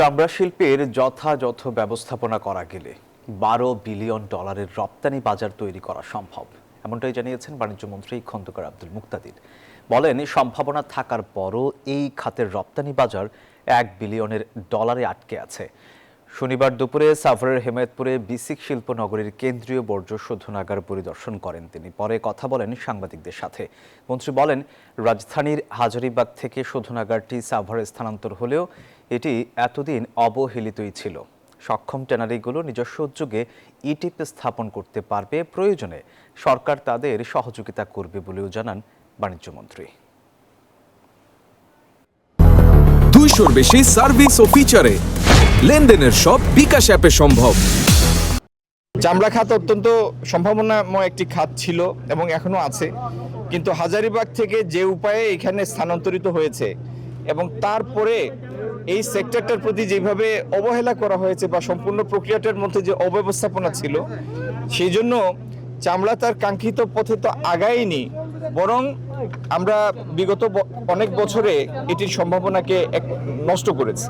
চামড়া শিল্পের যথাযথ ব্যবস্থাপনা করা গেলে $12 বিলিয়ন রপ্তানি বাজার তৈরি করা সম্ভব, এমনটাই জানিয়েছেন বাণিজ্যমন্ত্রী খন্দকার আব্দুল মুক্তাদির। বলেন, সম্ভাবনা থাকার পরও এই খাতের রপ্তানি বাজার $1 বিলিয়ন আটকে আছে। শনিবার দুপুরে সাভারের হেমায়েতপুরে বিসিক শিল্পনগরীর কেন্দ্রীয় বর্জ্য শোধনাগার পরিদর্শন করেন তিনি। পরে কথা বলেন সাংবাদিকদের সাথে। মন্ত্রী বলেন, রাজধানীর হাজারীবাগ থেকে শোধনাগারটি সাভারে স্থানান্তর হলেও এটি এতদিন অবহেলিতই ছিল। সক্ষম ট্যানারিগুলো নিজস্ব উদ্যোগে ইটিপ স্থাপন করতে পারবে, প্রয়োজনে সরকার তাদের সহযোগিতা করবে বলেও জানান বাণিজ্যমন্ত্রী। 200-র বেশি সার্ভিস ও ফিচারে লেনদেনের সব বিকাশ অ্যাপে সম্ভব। চামড়া খাত অত্যন্ত সম্ভাবনাময় একটি খাত ছিল এবং এখনো আছে, কিন্তু হাজারীবাগ থেকে যে উপায়ে এখানে স্থানান্তরিত হয়েছে এবং তারপরে এই সেক্টরটার প্রতি যেভাবে অবহেলা করা হয়েছে বা সম্পূর্ণ প্রক্রিয়াটার মধ্যে যে অব্যবস্থাপনা ছিল, সেই জন্য চামড়া তার কাঙ্ক্ষিত পথে তো আগায়নি, বরং আমরা বিগত অনেক বছরে এটির সম্ভাবনাকে নষ্ট করেছি।